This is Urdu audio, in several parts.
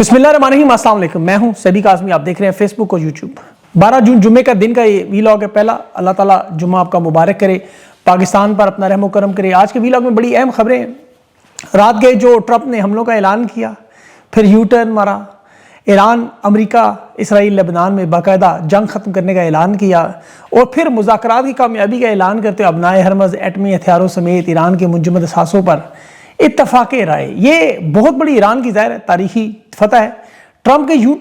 بسم اللہ الرحمن الرحیم، السلام علیکم۔ میں ہوں سیبی قاسمی، آپ دیکھ رہے ہیں فیس بک اور یوٹیوب۔ 12 جون جمعے کا دن کا یہ ویلاگ ہے پہلا۔ اللہ تعالیٰ جمعہ آپ کا مبارک کرے، پاکستان پر اپنا رحم و کرم کرے۔ آج کے ویلاگ میں بڑی اہم خبریں ہیں۔ رات گئے جو ٹرمپ نے حملوں کا اعلان کیا، پھر یو ٹرن مارا، ایران، امریکہ، اسرائیل، لبنان میں باقاعدہ جنگ ختم کرنے کا اعلان کیا، اور پھر مذاکرات کی کامیابی کا اعلان کرتے ہوئے ابنائے ہرمز ایٹمی ہتھیاروں سمیت ایران کے منجمد اثاثوں پر اتفاق رائے۔ یہ بہت بڑی ایران کی ظاہر ہے تاریخی فتح ہے۔ ٹرمپ کے یو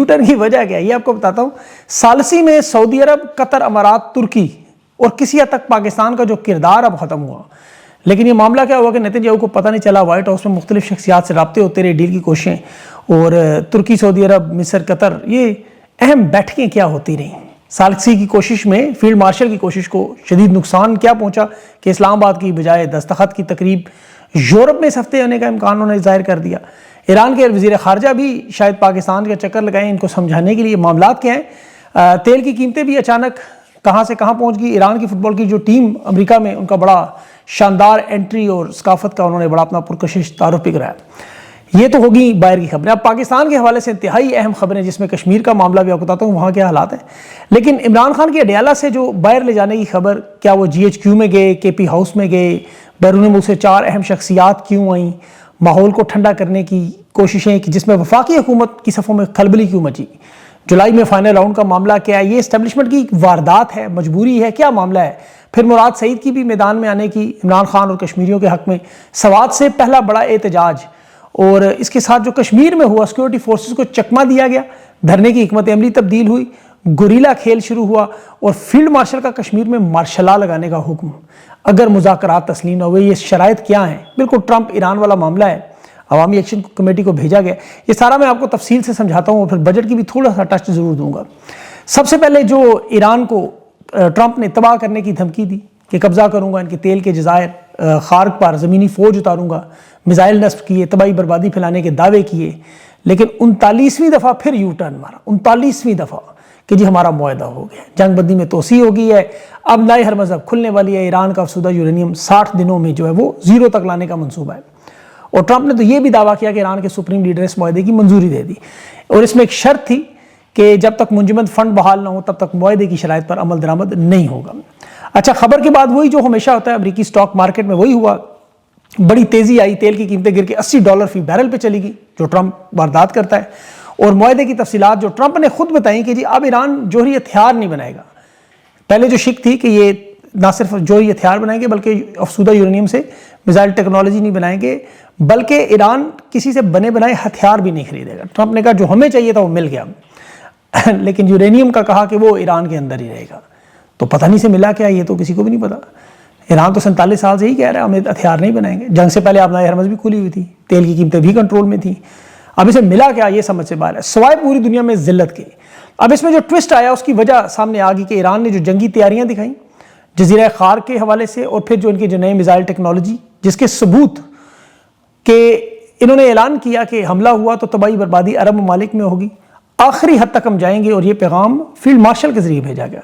ٹرن کی وجہ کیا ہے یہ آپ کو بتاتا ہوں۔ ثالثی میں سعودی عرب، قطر، امارات، ترکی اور کسی حد تک پاکستان کا جو کردار اب ختم ہوا، لیکن یہ معاملہ کیا ہوا کہ نیتن یاہو کو پتہ نہیں چلا۔ وائٹ ہاؤس میں مختلف شخصیات سے رابطے ہوتے رہے، ڈیل کی کوششیں، اور ترکی، سعودی عرب، مصر، قطر، یہ اہم بیٹھکیں کیا ہوتی رہیں۔ ثالثی کی کوشش میں فیلڈ مارشل کی کوشش کو شدید نقصان کیا پہنچا کہ اسلام آباد کی بجائے دستخط کی تقریب یورپ میں اس ہفتے ہونے کا امکان انہوں نے ظاہر کر دیا۔ ایران کے وزیر خارجہ بھی شاید پاکستان کا چکر لگائیں ان کو سمجھانے کے لیے معاملات کیا ہیں۔ تیل کی قیمتیں بھی اچانک کہاں سے کہاں پہنچ گئی۔ ایران کی فٹ بال کی جو ٹیم امریکہ میں، ان کا بڑا شاندار انٹری اور ثقافت کا انہوں نے بڑا اپنا پرکشش تعارف بھی کرایا۔ یہ تو ہوگی باہر کی خبریں۔ اب پاکستان کے حوالے سے انتہائی اہم خبریں، جس میں کشمیر کا معاملہ بھی آپ کو بتاتا ہوں وہاں کیا حالات ہیں۔ لیکن عمران خان کے اڈیالہ سے جو باہر لے جانے کی خبر، کیا وہ GHQ میں گئے، KP ہاؤس میں گئے، بیرون ملک سے 4 اہم شخصیات کیوں آئیں، ماحول کو ٹھنڈا کرنے کی کوششیں، جس میں وفاقی حکومت کی صفوں میں کھلبلی کیوں مچی، جولائی میں فائنل راؤنڈ کا معاملہ کیا ہے، یہ اسٹیبلشمنٹ کی واردات ہے، مجبوری ہے، کیا معاملہ ہے۔ پھر مراد سعید کی بھی میدان میں آنے کی، عمران خان اور کشمیریوں کے حق میں سوات سے پہلا بڑا احتجاج، اور اس کے ساتھ جو کشمیر میں ہوا، سیکورٹی فورسز کو چکمہ دیا گیا، دھرنے کی حکمت عملی تبدیل ہوئی، گوریلا کھیل شروع ہوا، اور فیلڈ مارشل کا کشمیر میں مارشل لا لگانے کا حکم اگر مذاکرات تسلیم نہ ہوئے۔ یہ شرائط کیا ہیں؟ بالکل ٹرمپ ایران والا معاملہ ہے، عوامی ایکشن کمیٹی کو بھیجا گیا۔ یہ سارا میں آپ کو تفصیل سے سمجھاتا ہوں، اور پھر بجٹ کی بھی تھوڑا سا ٹچ ضرور دوں گا۔ سب سے پہلے جو ایران کو ٹرمپ نے تباہ کرنے کی دھمکی دی کہ قبضہ کروں گا ان کے تیل کے جزائر، خارق پر زمینی فوج اتاروں گا، میزائل نصب کیے، تباہی بربادی پھیلانے کے دعوے کیے، لیکن 39ویں دفعہ پھر یو ٹرن مارا، 39ویں دفعہ کہ جی ہمارا معاہدہ ہو گیا، جنگ بندی میں توسیع ہو گئی ہے، اب نئے ہرمز اب کھلنے والی ہے، ایران کا افسودہ یورینیم 60 دنوں میں جو ہے وہ 0 تک لانے کا منصوبہ ہے۔ اور ٹرمپ نے تو یہ بھی دعویٰ کیا کہ ایران کے سپریم لیڈر اس معاہدے کی منظوری دے دی، اور اس میں ایک شرط تھی کہ جب تک منجمد فنڈ بحال نہ ہو تب تک معاہدے کی شرائط پر عمل درآمد نہیں ہوگا۔ اچھا، خبر کے بعد وہی جو ہمیشہ ہوتا ہے امریکی سٹاک مارکیٹ میں، وہی ہوا، بڑی تیزی آئی، تیل کی قیمتیں گر کے $80 فی بیرل پہ چلی گئی جو ٹرمپ واردات کرتا ہے، اور معاہدے کی تفصیلات جو ٹرمپ نے خود بتائیں کہ جی اب ایران جوہری ہتھیار نہیں بنائے گا۔ پہلے جو شک تھی کہ یہ نہ صرف جوہری ہتھیار بنائیں گے بلکہ افسودہ یورینیم سے میزائل ٹیکنالوجی نہیں بنائیں گے، بلکہ ایران کسی سے بنے بنائے ہتھیار بھی نہیں خریدے گا۔ ٹرمپ نے کہا جو ہمیں چاہیے تھا وہ مل گیا، لیکن یورینیم کا کہا کہ وہ ایران کے اندر ہی رہے گا۔ تو پتہ نہیں سے ملا کیا، یہ تو کسی کو بھی نہیں پتا۔ ایران تو 47 سال سے ہی کہہ رہا ہے ہمیں ہتھیار نہیں بنائیں گے۔ جنگ سے پہلے آبنائے ہرمز بھی کھلی ہوئی تھی، تیل کی قیمتیں بھی کنٹرول میں تھیں، اب اسے ملا کیا یہ سمجھ سے باہر ہے، سوائے پوری دنیا میں ذلت کے۔ اب اس میں جو ٹوسٹ آیا اس کی وجہ سامنے آ گئی کہ ایران نے جو جنگی تیاریاں دکھائیں جزیرہ خارق کے حوالے سے، اور پھر جو ان کی جو نئے میزائل ٹیکنالوجی، جس کے ثبوت کہ انہوں نے اعلان کیا کہ حملہ ہوا تو تباہی بربادی عرب ممالک میں ہوگی، آخری حد تک ہم جائیں گے، اور یہ پیغام فیلڈ مارشل کے ذریعے بھیجا گیا۔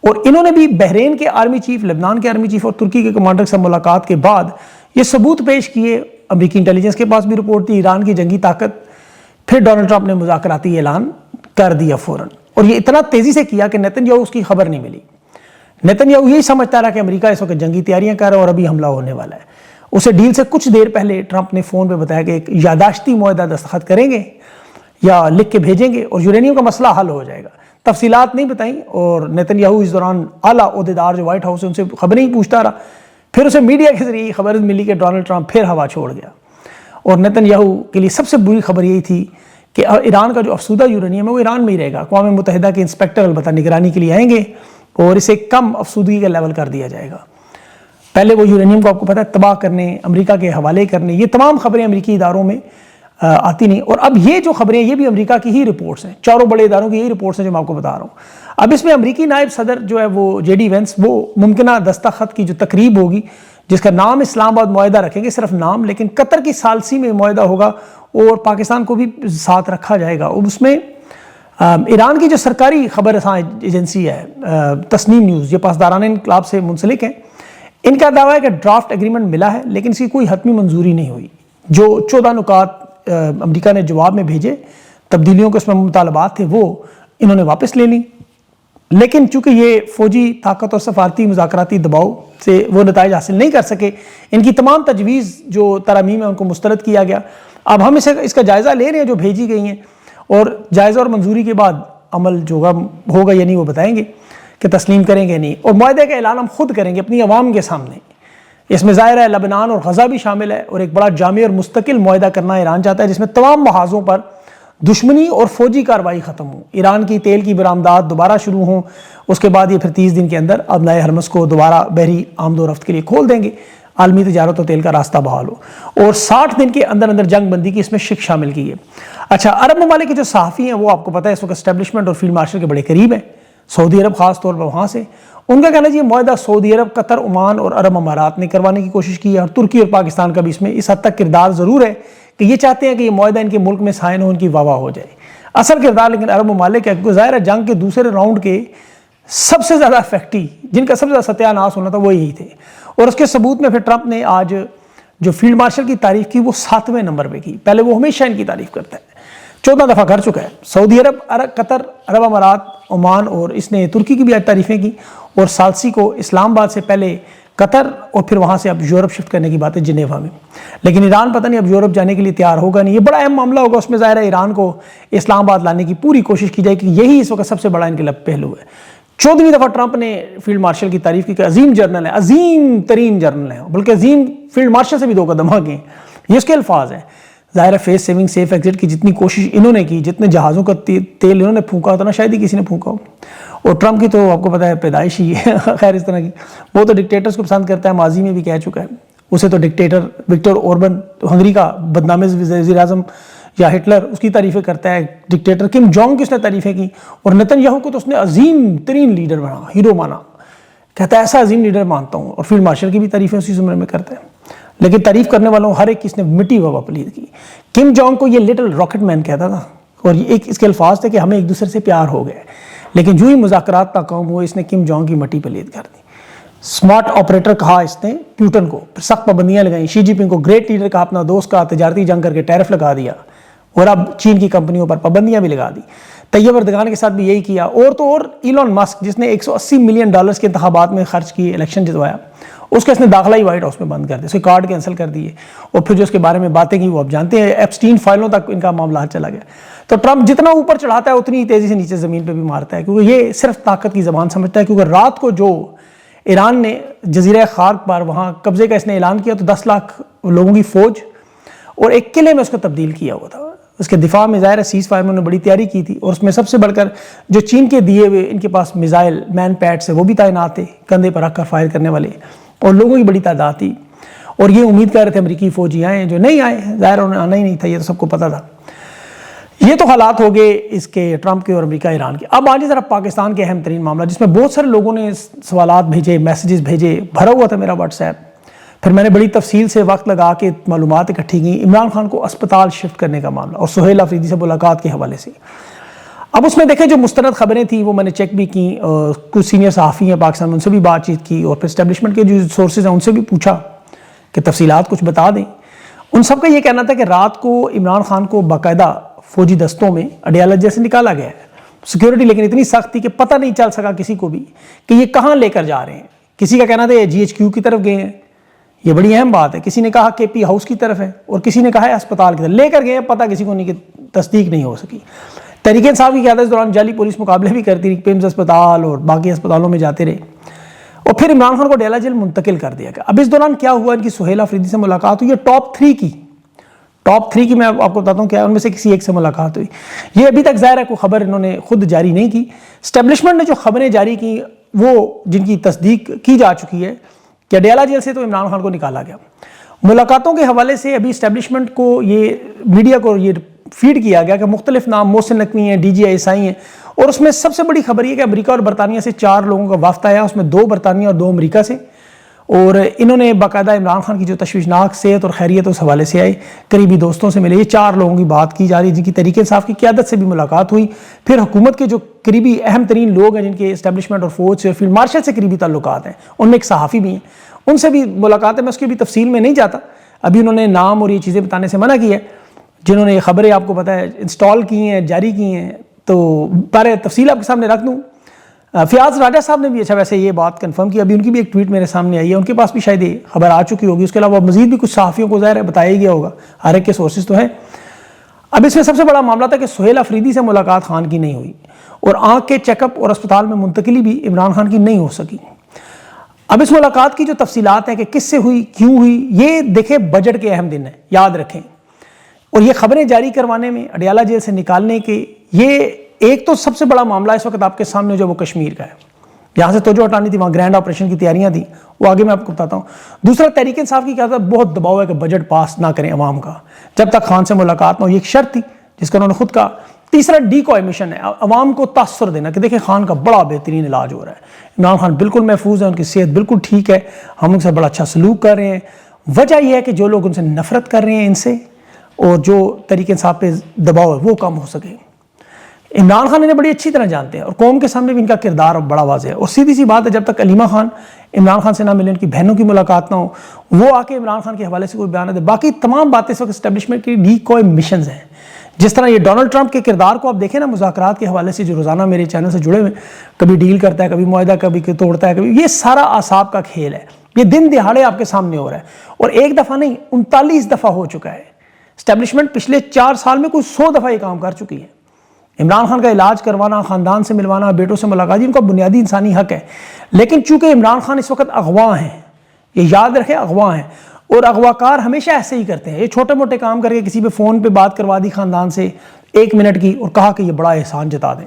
اور انہوں نے بھی بحرین کے آرمی چیف، لبنان کے آرمی چیف اور ترکی کے کمانڈر سے ملاقات کے بعد یہ ثبوت پیش کیے۔ امریکی انٹیلیجنس کے پاس بھی رپورٹ تھی ایران کی جنگی طاقت۔ پھر ڈونلڈ ٹرمپ نے مذاکراتی اعلان کر دیا فوراً، اور یہ اتنا تیزی سے کیا کہ نیتن یاہو اس کی خبر نہیں ملی۔ نیتن یاہو یہی سمجھتا رہا کہ امریکہ اس وقت جنگی تیاریاں کر رہا ہے اور ابھی حملہ ہونے والا ہے۔ اسے ڈیل سے کچھ دیر پہلے ٹرمپ نے فون پہ بتایا کہ ایک یاداشتی معاہدہ دستخط کریں گے یا لکھ کے بھیجیں گے اور یورینیم کا مسئلہ حل ہو جائے گا۔ تفصیلات نہیں بتائیں، اور نیتن یاہو اس دوران اعلیٰ عہدیدار جو وائٹ ہاؤس ہے ان سے خبریں ہی پوچھتا رہا۔ پھر اسے میڈیا کے ذریعے خبر ملی کہ ڈونلڈ ٹرمپ پھر ہوا چھوڑ گیا، اور نیتن یاہو کے لیے سب سے بری خبر یہی تھی کہ ایران کا جو افسودہ یورینیم ہے وہ ایران میں ہی رہے گا۔ اقوام متحدہ کے انسپیکٹر البتہ نگرانی کے لیے آئیں گے اور اسے کم افسودگی کا لیول کر دیا جائے گا۔ پہلے وہ یورینیم کو آپ کو پتہ ہے تباہ کرنے، امریکہ کے حوالے کرنے، یہ تمام خبریں امریکی اداروں میں آتی نہیں۔ اور اب یہ جو خبریں یہ بھی امریکہ کی ہی رپورٹس ہیں، چاروں بڑے اداروں کی یہی رپورٹس ہیں جو میں آپ کو بتا رہا ہوں۔ اب اس میں امریکی نائب صدر جو ہے وہ JD وینس، وہ ممکنہ دستخط کی جو تقریب ہوگی جس کا نام اسلام آباد معاہدہ رکھیں گے، صرف نام، لیکن قطر کی ثالثی میں معاہدہ ہوگا اور پاکستان کو بھی ساتھ رکھا جائے گا۔ اور اس میں ایران کی جو سرکاری خبر رساں ایجنسی ہے تسنیم نیوز، یہ پاسداران انقلاب سے منسلک ہیں، ان کا دعویٰ ہے کہ ڈرافٹ ایگریمنٹ ملا ہے لیکن اس کی کوئی حتمی منظوری نہیں ہوئی۔ جو 14 نکات امریکہ نے جواب میں بھیجے، تبدیلیوں کے اس میں مطالبات تھے، وہ انہوں نے واپس لے لیں، لیکن چونکہ یہ فوجی طاقت اور سفارتی مذاکراتی دباؤ سے وہ نتائج حاصل نہیں کر سکے، ان کی تمام تجویز جو ترامیم ہے ان کو مسترد کیا گیا۔ اب ہم اس کا جائزہ لے رہے ہیں جو بھیجی گئی ہیں، اور جائزہ اور منظوری کے بعد عمل جو ہوگا یا نہیں وہ بتائیں گے کہ تسلیم کریں گے نہیں، اور معاہدے کا اعلان ہم خود کریں گے اپنی عوام کے سامنے۔ اس میں ظاہر ہے لبنان اور غزہ بھی شامل ہے، اور ایک بڑا جامع اور مستقل معاہدہ کرنا ایران چاہتا ہے جس میں تمام محاذوں پر دشمنی اور فوجی کارروائی ختم ہو، ایران کی تیل کی برآمدات دوبارہ شروع ہوں، اس کے بعد یہ پھر 30 دن کے اندر ابنائے ہرمز کو دوبارہ بحری آمد و رفت کے لیے کھول دیں گے، عالمی تجارت و تیل کا راستہ بحال ہو، اور 60 دن کے اندر اندر جنگ بندی کی اس میں شک شامل کی ہے۔ اچھا، عرب ممالک کے جو صحافی ہیں وہ آپ کو پتہ ہے اس وقت اسٹیبلشمنٹ اور فیلڈ مارشل کے بڑے قریب ہیں، سعودی عرب خاص طور پر وہاں سے، ان کا کہنا ہے یہ معاہدہ سعودی عرب، قطر، عمان اور عرب امارات نے کروانے کی کوشش کی ہے، اور ترکی اور پاکستان کا بھی اس میں اس حد تک کردار ضرور ہے کہ یہ چاہتے ہیں کہ یہ معاہدہ ان کے ملک میں سائن ہو، ان کی واہ واہ ہو جائے۔ اصل کردار لیکن عرب ممالک ہے، کیونکہ ظاہر ہے جنگ کے دوسرے راؤنڈ کے سب سے زیادہ افیکٹی، جن کا سب سے زیادہ ستیہ ناش ہونا تھا، وہ یہی تھے، اور اس کے ثبوت میں پھر ٹرمپ نے آج جو فیلڈ مارشل کی تعریف کی وہ 7ویں نمبر پہ کی۔ پہلے وہ ہمیشہ ان کی تعریف کرتا ہے، 14 دفعہ کر چکا ہے، سعودی عرب، قطر، عرب امارات، عمان، اور اس نے ترکی کی بھی آج تعریفیں کی، اور سالسی کو اسلام آباد سے پہلے قطر، اور پھر وہاں سے اب یورپ شفٹ کرنے کی بات ہے جنیوا میں۔ لیکن ایران پتہ نہیں اب یورپ جانے کے لیے تیار ہوگا نہیں، یہ بڑا اہم معاملہ ہوگا، اس میں ظاہر ہے ایران کو اسلام آباد لانے کی پوری کوشش کی جائے کہ یہی اس وقت سب سے بڑا انقلاب پہلو ہے۔ 14ویں دفعہ ٹرمپ نے فیلڈ مارشل کی تعریف کی کہ عظیم جرنل ہے، عظیم ترین جرنل ہے، بلکہ عظیم فیلڈ مارشل سے بھی 2 قدم آگے ہیں، یہ اس کے الفاظ ہیں۔ ظاہر ہے فیس سیونگ، سیف ایگزٹ کی جتنی کوشش انہوں نے کی، جتنے جہازوں کا تیل انہوں نے پھونکا اتنا شاید ہی کسی نے پھونکا ہو، اور ٹرمپ کی تو آپ کو پتہ ہے پیدائش ہی ہے خیر اس طرح کی، وہ تو ڈکٹیٹرز کو پسند کرتا ہے، ماضی میں بھی کہہ چکا ہے، اسے تو ڈکٹیٹر وکٹر اوربن ہنگری کا بدنام وزیر اعظم یا ہٹلر اس کی تعریفیں کرتا ہے، ڈکٹیٹر کم جونگ کی اس نے تعریفیں کی، اور نتن یاہو کو تو اس نے عظیم ترین لیڈر بنا، ہیرو مانا، کہتا ہے ایسا عظیم لیڈر مانتا ہوں، اور فیلڈ مارشل کی بھی تعریفیں اسی زمرے میں کرتا ہے۔ لیکن تعریف کرنے والوں ہر ایک کی اس نے مٹی وبا پلید کی۔ کم جونگ کو یہ لٹل راکٹ مین کہتا تھا، اور یہ ایک اس کے الفاظ تھے کہ ہمیں ایک دوسرے سے پیار ہو گئے، لیکن جو ہی مذاکرات ناکام ہوئے اس نے کم جونگ کی مٹی پلید کر دی۔ سمارٹ آپریٹر کہا اس نے پیوٹن کو، پھر سخت پابندیاں لگائیں، شی جی پنگ کو گریٹ لیڈر کہا، اپنا دوست کہا، تجارتی جنگ کر کے ٹیرف لگا دیا، اور اب چین کی کمپنیوں پر پابندیاں بھی لگا دی۔ طیب اردگان کے ساتھ بھی یہی کیا، اور تو اور ایلون مسک جس نے $180 ملین کے انتخابات میں خرچ کیے، الیکشن جتوایا، اس کا اس نے داخلہ ہی وائٹ ہاؤس میں بند کر دیا، اس کے کارڈ کینسل کر دیے، اور پھر جو اس کے بارے میں باتیں کی وہ آپ جانتے ہیں، ایپسٹین فائلوں تک ان کا معاملات چلا گیا۔ تو ٹرمپ جتنا اوپر چڑھاتا ہے اتنی تیزی سے نیچے زمین پہ بھی مارتا ہے، کیونکہ یہ صرف طاقت کی زبان سمجھتا ہے، کیونکہ رات کو جو ایران نے جزیرہ خارق پر وہاں قبضے کا اس نے اعلان کیا تو 10 لاکھ لوگوں کی فوج اور ایک قلعے میں اس کو تبدیل کیا ہوا تھا، اس کے دفاع میں ظاہر ہے سیز فائر میں انہوں نے بڑی تیاری کی تھی، اور اس میں سب سے بڑھ کر جو چین کے دیے ہوئے ان کے پاس میزائل مین پیڈ سے وہ بھی تعینات تھے، کندھے پر رکھ کر فائر کرنے والے، اور لوگوں کی بڑی تعداد تھی، اور یہ امید کر رہے تھے امریکی فوجی آئیں، جو نہیں آئے، ظاہر انہیں آنا ہی نہیں تھا، یہ تو سب کو پتہ تھا۔ یہ تو حالات ہو گئے اس کے ٹرمپ کے اور امریکہ ایران کے۔ اب آج ذرا پاکستان کے اہم ترین معاملہ، جس میں بہت سارے لوگوں نے سوالات بھیجے، میسیجز بھیجے، بھرا ہوا تھا میرا واٹس ایپ، پھر میں نے بڑی تفصیل سے وقت لگا کے معلومات اکٹھی کی، عمران خان کو اسپتال شفٹ کرنے کا معاملہ اور سہیل آفریدی سے ملاقات کے حوالے سے۔ اب اس میں دیکھیں جو مستند خبریں تھیں وہ میں نے چیک بھی کی، کچھ سینئر صحافی ہیں پاکستان میں ان سے بھی بات چیت کی، اور پھر اسٹیبلشمنٹ کے جو سورسز ہیں ان سے بھی پوچھا کہ تفصیلات کچھ بتا دیں۔ ان سب کا یہ کہنا تھا کہ رات کو عمران خان کو باقاعدہ فوجی دستوں میں اڈیالہ جیسے نکالا گیا ہے، سیکیورٹی لیکن اتنی سخت تھی کہ پتہ نہیں چل سکا کسی کو بھی کہ یہ کہاں لے کر جا رہے ہیں۔ کسی کا کہنا تھا یہ GHQ کی طرف گئے ہیں، یہ بڑی اہم بات ہے، کسی نے کہا KP ہاؤس کی طرف ہے، اور کسی نے کہا ہے اسپتال کی طرف لے کر گئے ہیں، پتہ کسی کو نہیں، کہ تصدیق نہیں ہو سکی۔ تحریک انصاف کی قیادت اس دوران جعلی پولیس مقابلے بھی کرتی رہی، پیمز اسپتال اور باقی اسپتالوں میں جاتے رہے، اور پھر عمران خان کو ڈیلا جیل منتقل کر دیا گیا۔ اب اس دوران کیا ہوا، ان کی سہیل آفریدی سے ملاقات ہوئی، یہ ٹاپ 3 کی میں آپ کو بتاتا ہوں کیا، ان میں سے کسی ایک سے ملاقات ہوئی۔ یہ ابھی تک ظاہر ہے کوئی خبر انہوں نے خود جاری نہیں کی، اسٹیبلشمنٹ نے جو خبریں جاری کی وہ جن کی تصدیق کی جا چکی ہے کہ ڈیلا جیل سے تو عمران خان کو نکالا گیا۔ ملاقاتوں کے حوالے سے ابھی اسٹیبلشمنٹ کو یہ میڈیا کو یہ فیڈ کیا گیا کہ مختلف نام، محسن نقوی ہیں، DGI ہیں، اور اس میں سب سے بڑی خبر یہ کہ امریکہ اور برطانیہ سے 4 لوگوں کا وفد آیا، اس میں 2 برطانیہ اور 2 امریکہ سے، اور انہوں نے باقاعدہ عمران خان کی جو تشویشناک صحت اور خیریت اس حوالے سے آئے، قریبی دوستوں سے ملے، یہ 4 لوگوں کی بات کی جا رہی ہے جن کی تحریک انصاف کی قیادت سے بھی ملاقات ہوئی، پھر حکومت کے جو قریبی اہم ترین لوگ ہیں جن کے اسٹیبلشمنٹ اور فوج سے، فیلڈ مارشل سے قریبی تعلقات ہیں، ان میں ایک صحافی بھی ہیں، ان سے بھی ملاقات ہے، میں اس کی بھی تفصیل میں نہیں جاتا، ابھی انہوں نے نام اور یہ چیزیں بتانے سے منع کی ہے، جنہوں نے یہ خبریں آپ کو پتہ ہے انسٹال کی ہیں، جاری کی ہیں، تو پہلے تفصیل آپ کے سامنے رکھ دوں۔ فیاض راجہ صاحب نے بھی اچھا ویسے یہ بات کنفرم کی، ابھی ان کی بھی ایک ٹویٹ میرے سامنے آئی ہے، ان کے پاس بھی شاید یہ خبر آ چکی ہوگی، اس کے علاوہ مزید بھی کچھ صحافیوں کو ظاہر ہے بتایا گیا ہوگا، ہر ایک کے سورسز تو ہیں۔ اب اس میں سب سے بڑا معاملہ تھا کہ سہیل آفریدی سے ملاقات خان کی نہیں ہوئی، اور آنکھ کے چیک اپ اور اسپتال میں منتقلی بھی عمران خان کی نہیں ہو سکی۔ اب اس ملاقات کی جو تفصیلات ہیں کہ کس سے ہوئی، کیوں ہوئی، یہ دیکھیں بجٹ کے اہم دن ہیں، یاد رکھیں، اور یہ خبریں جاری کروانے میں، اڈیالہ جیل سے نکالنے کے، یہ ایک تو سب سے بڑا معاملہ اس وقت آپ کے سامنے جو وہ کشمیر کا ہے، یہاں سے توجہ ہٹانی تھی، وہاں گرینڈ آپریشن کی تیاریاں تھیں، وہ آگے میں آپ کو بتاتا ہوں۔ دوسرا تحریک انصاف کی کیا تھا، بہت دباؤ ہے کہ بجٹ پاس نہ کریں عوام کا جب تک خان سے ملاقات نہ ہو، یہ ایک شرط تھی جس کا انہوں نے خود کہا۔ تیسرا ڈیکوائے مشن ہے، عوام کو تاثر دینا کہ دیکھیں خان کا بڑا بہترین علاج ہو رہا ہے، عمران خان بالکل محفوظ ہے، ان کی صحت بالکل ٹھیک ہے، ہم ان سے بڑا اچھا سلوک کر رہے ہیں۔ وجہ یہ ہے کہ جو لوگ ان سے نفرت کر رہے ہیں ان سے، اور جو تحریک انصاف پہ دباؤ ہے وہ کم ہو سکے۔ عمران خان انہیں بڑی اچھی طرح جانتے ہیں، اور قوم کے سامنے بھی ان کا کردار بڑا واضح ہے، اور سیدھی سی بات ہے جب تک علیمہ خان عمران خان سے نہ ملیں، ان کی بہنوں کی ملاقات نہ ہو، وہ آ کے عمران خان کے حوالے سے کوئی بیان نہ دے، باقی تمام باتیں اس وقت اسٹیبلشمنٹ کی ڈیکوائے مشنز ہیں۔ جس طرح یہ ڈونلڈ ٹرمپ کے کردار کو آپ دیکھیں نا مذاکرات کے حوالے سے جو روزانہ میرے چینل سے جڑے ہوئے، کبھی ڈیل کرتا ہے، کبھی معاہدہ کبھی توڑتا ہے، کبھی، یہ سارا اعصاب کا کھیل ہے، یہ دن دہاڑے آپ کے سامنے ہو رہا ہے، اور ایک دفعہ نہیں 39 دفعہ ہو چکا ہے۔ اسٹیبلشمنٹ پچھلے 4 سال میں کوئی 100 دفعہ یہ کام کر چکی ہے۔ عمران خان کا علاج کروانا، خاندان سے ملوانا، بیٹوں سے ملاقات، ان کا بنیادی انسانی حق ہے، لیکن چونکہ عمران خان اس وقت اغوا ہیں، یہ یاد رکھیں اغوا ہیں، اور اغواکار ہمیشہ ایسے ہی کرتے ہیں، یہ چھوٹے موٹے کام کر کے کسی پہ فون پہ بات کروا دی خاندان سے 1 منٹ کی، اور کہا کہ یہ بڑا احسان جتا دیں۔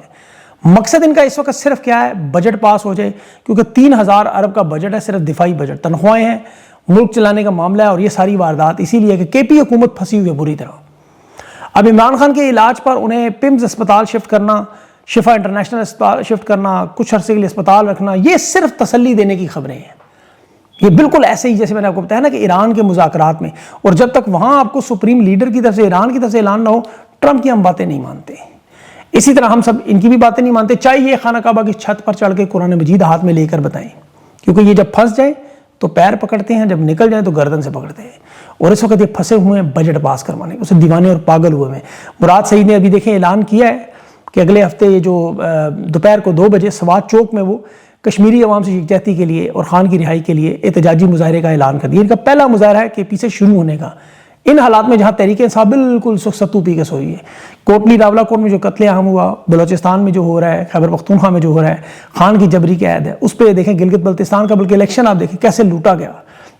مقصد ان کا اس وقت صرف کیا ہے، بجٹ پاس ہو جائے، کیونکہ 3000 ارب کا بجٹ ہے، صرف دفاعی بجٹ، تنخواہیں ہیں، ملک چلانے کا معاملہ ہے، اور یہ ساری واردات اسی لیے کہ کے پی حکومت پھنسی ہوئی ہے بری طرح۔ اب عمران خان کے علاج پر انہیں پمز اسپتال شفٹ کرنا، شفا انٹرنیشنل اسپتال شفٹ کرنا، کچھ عرصے کے لیے اسپتال رکھنا، یہ صرف تسلی دینے کی خبریں ہیں۔ یہ بالکل ایسے ہی جیسے میں نے آپ کو بتایا نا کہ ایران کے مذاکرات میں، اور جب تک وہاں آپ کو سپریم لیڈر کی طرف سے، ایران کی طرف سے اعلان نہ ہو، ٹرمپ کی ہم باتیں نہیں مانتے۔ اسی طرح ہم سب ان کی بھی باتیں نہیں مانتے، چاہے یہ خانہ کعبہ کی چھت پر چڑھ کے قرآن مجید ہاتھ میں لے کر بتائیں، کیونکہ یہ جب پھنس جائیں تو پیر پکڑتے ہیں، جب نکل جائیں تو گردن سے پکڑتے ہیں، اور اس وقت یہ پھنسے ہوئے ہیں بجٹ پاس کروانے، اسے دیوانے اور پاگل ہوئے ہیں۔ مراد سعید نے ابھی دیکھیں اعلان کیا ہے کہ اگلے ہفتے یہ جو دوپہر کو 2 بجے سوات چوک میں وہ کشمیری عوام سے یکجہتی کے لیے اور خان کی رہائی کے لیے احتجاجی مظاہرے کا اعلان کر دیا۔ ان کا پہلا مظاہرہ ہے کہ پیچھے شروع ہونے کا، ان حالات میں جہاں تحریک انصاف بالکل ستو پی کے سوئی ہے۔ کوٹلی راولہ کوٹ میں جو قتل عام ہوا، بلوچستان میں جو ہو رہا ہے، خیبر پختونخوا میں جو ہو رہا ہے، خان کی جبری قید ہے، اس پہ دیکھیں گلگت بلتستان کا بلکہ الیکشن آپ دیکھیں کیسے لوٹا گیا۔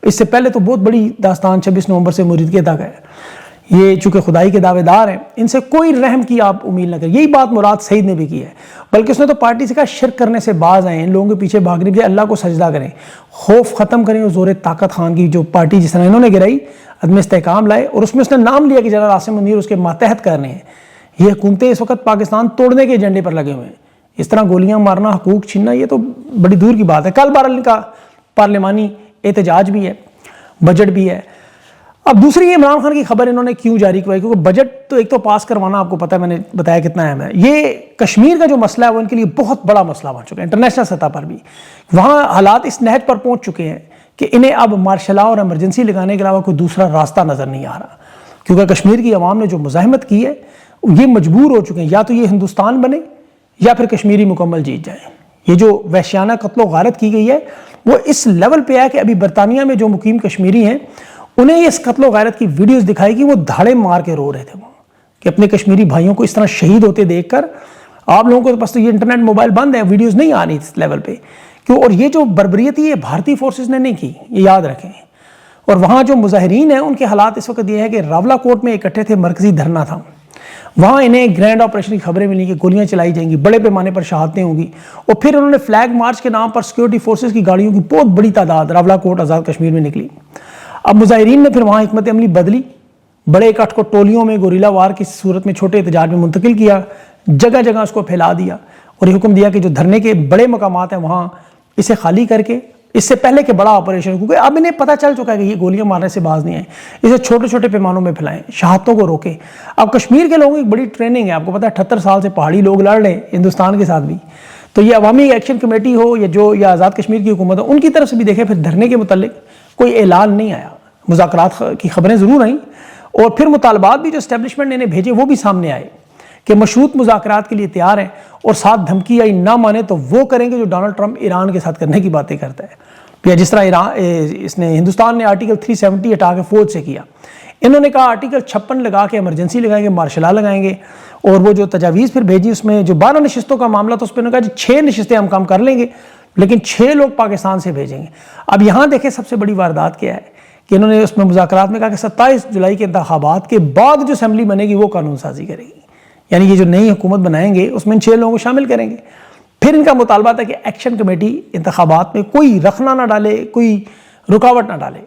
اس سے پہلے تو بہت بڑی داستان 26 نومبر سے مریدگی تک ہے۔ یہ چونکہ خدائی کے دعوے دار ہیں، ان سے کوئی رحم کی آپ امید نہ کریں، یہی بات مراد سعید نے بھی کی ہے، بلکہ اس نے تو پارٹی سے کہا شرک کرنے سے باز آئیں، ان لوگوں کے پیچھے بھاگنے کے اللہ کو سجدہ کریں، خوف ختم کریں، اور زور طاقت خان کی جو پارٹی جس طرح انہوں نے گرائی، عدم استحکام لائے، اور اس میں اس نے نام لیا کہ جنرل عاصم منیر اس کے ماتحت کر رہے ہیں۔ یہ حکومتیں اس وقت پاکستان توڑنے کے ایجنڈے پر لگے ہوئے ہیں، اس طرح گولیاں مارنا، حقوق چھیننا، یہ تو بڑی دور کی بات ہے۔ کل بہرحال ان کا پارلیمانی احتجاج بھی ہے، بجٹ بھی ہے۔ اب دوسری یہ عمران خان کی خبر انہوں نے کیوں جاری کروائی، کیونکہ بجٹ تو ایک تو پاس کروانا آپ کو پتہ ہے، میں نے بتایا کتنا اہم ہے، یہ کشمیر کا جو مسئلہ ہے وہ ان کے لیے بہت بڑا مسئلہ بن چکا ہے، انٹرنیشنل سطح پر بھی وہاں حالات اس نہج پر پہنچ چکے ہیں کہ انہیں اب مارشل لاء اور ایمرجنسی لگانے کے علاوہ کوئی دوسرا راستہ نظر نہیں آ رہا، کیونکہ کشمیر کی عوام نے جو مزاحمت کی ہے یہ مجبور ہو چکے ہیں، یا تو یہ ہندوستان بنے یا پھر کشمیری مکمل جیت جائیں۔ یہ جو وحشیانہ قتل و غارت کی گئی ہے وہ اس لیول پہ ہے کہ ابھی برطانیہ میں جو مقیم کشمیری ہیں انہیں یہ اس قتل و غارت کی ویڈیوز دکھائی کہ وہ دھاڑے مار کے رو رہے تھے وہ، کہ اپنے کشمیری بھائیوں کو اس طرح شہید ہوتے دیکھ کر۔ آپ لوگوں کو بس تو یہ انٹرنیٹ موبائل بند ہے، ویڈیوز نہیں آ رہی اس لیول پہ کیوں، اور یہ جو بربریت یہ بھارتی فورسز نے نہیں کی، یہ یاد رکھیں۔ اور وہاں جو مظاہرین ہیں ان کے حالات اس وقت یہ ہے کہ راولہ کوٹ میں اکٹھے تھے، مرکزی دھرنا تھا، وہاں انہیں گرینڈ آپریشن کی خبریں ملی کہ گولیاں چلائی جائیں گی، بڑے پیمانے پر شہادتیں ہوں گی، اور پھر انہوں نے فلیگ مارچ کے نام پر سیکورٹی فورسز کی گاڑیوں کی بہت بڑی تعداد راولہ کوٹ آزاد کشمیر میں نکلی۔ اب مظاہرین نے پھر وہاں حکمت عملی بدلی، بڑے اکٹھ کو ٹولیوں میں گوریلا وار کی صورت میں چھوٹے احتجاج میں منتقل کیا، جگہ جگہ اس کو پھیلا دیا، اور یہ حکم دیا کہ جو دھرنے کے بڑے مقامات ہیں وہاں اسے خالی کر کے، اس سے پہلے کہ بڑا آپریشن، کیونکہ اب انہیں پتہ چل چکا ہے کہ یہ گولیاں مارنے سے باز نہیں آئیں، اسے چھوٹے چھوٹے پیمانوں میں پھیلائیں، شہادتوں کو روکیں۔ اب کشمیر کے لوگوں کی بڑی ٹریننگ ہے، آپ کو پتہ ہے 78 سال سے پہاڑی لوگ لڑ رہے ہیں ہندوستان کے ساتھ بھی، تو یہ عوامی ایکشن کمیٹی ہو یا آزاد کشمیر کی حکومت ہو، ان کی طرف سے بھی دیکھیں پھر دھرنے کے متعلق کوئی اعلان نہیں آیا، مذاکرات کی خبریں ضرور آئیں، اور پھر مطالبات بھی جو اسٹیبلشمنٹ نے انہیں بھیجے وہ بھی سامنے آئے کہ مشروط مذاکرات کے لیے تیار ہیں، اور ساتھ دھمکی آئی نہ مانے تو وہ کریں گے جو ڈونلڈ ٹرمپ ایران کے ساتھ کرنے کی باتیں کرتا ہے، یا جس طرح ہندوستان نے آرٹیکل 370 ہٹا کے فوج سے کیا، انہوں نے کہا آرٹیکل 56 لگا کے ایمرجنسی لگائیں گے، مارشل لا لگائیں گے، اور وہ جو تجاویز پھر بھیجی اس میں جو 12 نشستوں کا معاملہ تھا اس پہ انہوں نے کہا جی 6 نشستیں ہم کام کر لیں گے لیکن 6 لوگ پاکستان سے بھیجیں گے۔ اب یہاں دیکھیں سب سے بڑی واردات کیا ہے کہ انہوں نے اس میں مذاکرات میں کہا کہ 27 جولائی کے انتخابات کے بعد جو اسمبلی بنے گی وہ قانون سازی کرے گی، یعنی یہ جو نئی حکومت بنائیں گے اس میں ان 6 لوگوں کو شامل کریں گے۔ پھر ان کا مطالبہ تھا کہ ایکشن کمیٹی انتخابات میں کوئی رخنہ نہ ڈالے، کوئی رکاوٹ نہ ڈالے،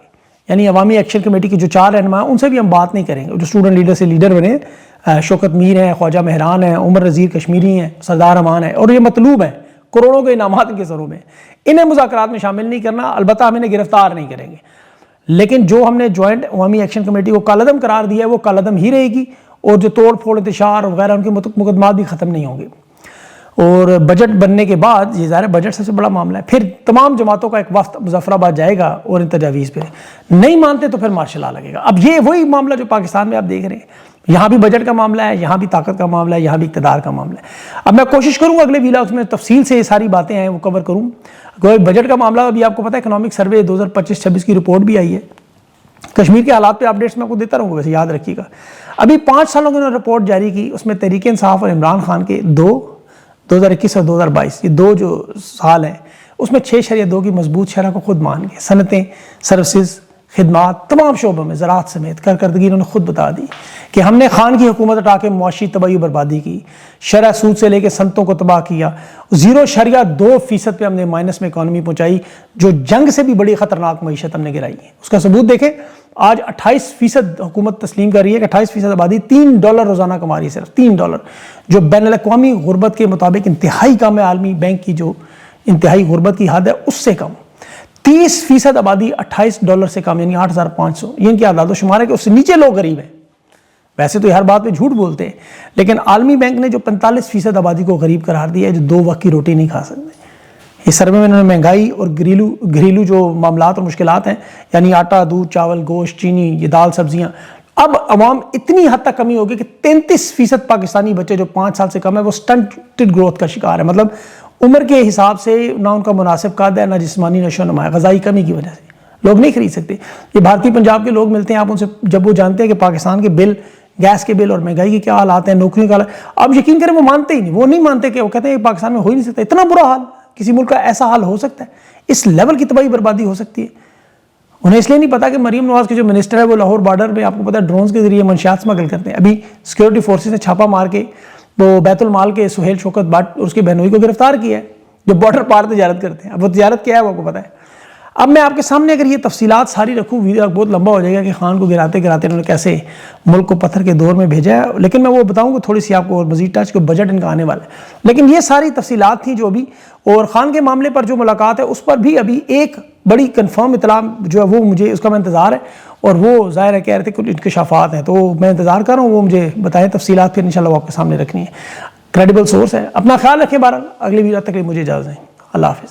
یعنی عوامی ایکشن کمیٹی کے جو 4 رہنما ہیں ان سے بھی ہم بات نہیں کریں گے، جو اسٹوڈنٹ لیڈر سے لیڈر بنے، شوکت میر ہیں، خواجہ مہران ہیں، عمر نذیر کشمیری ہیں، سردار امان ہیں، اور یہ مطلوب ہیں، کروڑوں کے انعامات کے سروں میں، انہیں مذاکرات میں شامل نہیں کرنا، البتہ ہم انہیں گرفتار نہیں کریں گے، لیکن جو ہم نے جوائنٹ عوامی ایکشن کمیٹی کو کالعدم قرار دیا ہے وہ کالعدم ہی رہے گی، اور جو توڑ پھوڑ انتشار وغیرہ ان کے مقدمات بھی ختم نہیں ہوں گے۔ اور بجٹ بننے کے بعد یہ ظاہر ہے بجٹ سب سے بڑا معاملہ ہے، پھر تمام جماعتوں کا ایک وفد مظفر آباد جائے گا اور ان تجاویز پہ نہیں مانتے تو پھر مارشل لا لگے گا۔ اب یہ وہی معاملہ جو پاکستان میں آپ دیکھ رہے ہیں، یہاں بھی بجٹ کا معاملہ ہے، یہاں بھی طاقت کا معاملہ ہے، یہاں بھی اقتدار کا معاملہ ہے۔ اب میں کوشش کروں گا اگلے ویلاگز میں تفصیل سے یہ ساری باتیں ہیں وہ کور کروں۔ بجٹ کا معاملہ ابھی آپ کو پتہ ہے اکنامک سروے 2025-26 کی رپورٹ بھی آئی ہے، کشمیر کے حالات پہ اپڈیٹس میں آپ کو دیتا رہوں گا، ویسے یاد رکھیے گا۔ ابھی 5 سالوں کی انہوں نے رپورٹ جاری کی، اس میں تحریک انصاف اور عمران خان کے 2021 اور 2022 یہ 2 جو سال ہیں اس میں 6.2 کی مضبوط شرح کو خود مان گئے۔ صنعتیں، سروسز، خدمات، تمام شعبوں میں زراعت سمیت کارکردگی انہوں نے خود بتا دی کہ ہم نے خان کی حکومت ہٹا کے معاشی تباہی و بربادی کی، شرح سود سے لے کے صنعتوں کو تباہ کیا، 0.2% پہ ہم نے مائنس میں اکانومی پہنچائی، جو جنگ سے بھی بڑی خطرناک معیشت ہم نے گرائی ہے۔ اس کا ثبوت دیکھیں، آج 28% حکومت تسلیم کر رہی ہے کہ 28% آبادی $3 روزانہ کما رہی ہے، صرف $3، جو بین الاقوامی غربت کے مطابق انتہائی کم ہے، عالمی بینک کی جو انتہائی غربت کی حد ہے اس سے کم۔ 30% آبادی $28 سے کم، یعنی 8,500، یہ ان کی اعداد و شمار ہے کہ اس سے نیچے لوگ غریب ہیں۔ ویسے تو یہ ہر بات پہ جھوٹ بولتے ہیں، لیکن عالمی بینک نے جو 45% آبادی کو غریب قرار دیا ہے، جو 2 وقت کی روٹی نہیں کھا سکتے۔ اس سروے میں انہوں نے مہنگائی اور گھریلو جو معاملات اور مشکلات ہیں، یعنی آٹا، دودھ، چاول، گوشت، چینی، یہ دال، سبزیاں، اب عوام اتنی حد تک کمی ہوگی کہ 33% پاکستانی بچے جو 5 سال سے کم ہے وہ سٹنٹڈ گروتھ کا شکار ہے، مطلب عمر کے حساب سے نہ ان کا مناسب قد ہے، نہ جسمانی نشو و نما ہے، غذائی کمی کی وجہ سے لوگ نہیں خرید سکتے۔ یہ بھارتی پنجاب کے لوگ ملتے ہیں، آپ ان سے جب وہ جانتے ہیں کہ پاکستان کے بل، گیس کے بل اور مہنگائی کے کیا حالات ہیں، نوکریوں کا حال، آپ یقین کریں وہ مانتے ہی نہیں، وہ نہیں مانتے، کہ وہ کہتے ہیں کہ پاکستان میں ہو ہی نہیں سکتا اتنا برا حال، کسی ملک کا ایسا حال ہو سکتا ہے، اس لیول کی تباہی بربادی ہو سکتی ہے۔ انہیں اس لیے نہیں پتا کہ مریم نواز کے جو منسٹر ہے وہ لاہور بارڈر میں آپ کو پتا ہے ڈرونز کے ذریعے منشیات اسمگل کرتے ہیں۔ ابھی سیکورٹی فورسز نے چھاپا مار کے وہ بیت المال کے سہیل شوکت بٹ اور اس کے بہنوئی کو گرفتار کیا ہے، جو بارڈر پار تجارت کرتے ہیں۔ اب وہ تجارت کیا ہے وہ آپ کو پتا ہے۔ اب میں آپ کے سامنے اگر یہ تفصیلات ساری رکھوں، ویڈیو بہت لمبا ہو جائے گا کہ خان کو گراتے گراتے انہوں نے کیسے ملک کو پتھر کے دور میں بھیجا ہے، لیکن میں وہ بتاؤں گا تھوڑی سی آپ کو اور مزید ٹچ کو بجٹ ان کا آنے والا ہے۔ لیکن یہ ساری تفصیلات تھیں جو بھی، اور خان کے معاملے پر جو ملاقات ہے اس پر بھی ابھی ایک بڑی کنفرم اطلاع جو ہے وہ مجھے اس کا میں انتظار ہے، اور وہ ظاہر ہے کہہ رہے تھے کچھ انکشافات ہیں، تو میں انتظار کر رہا ہوں وہ مجھے بتائیں تفصیلات، پھر انشاءاللہ وہ آپ کے سامنے رکھنی ہے۔ کریڈیبل سورس ہے۔ اپنا خیال رکھیں، بہرحال اگلی ویڈیو تک مجھے اجازت دیں، اللہ حافظ۔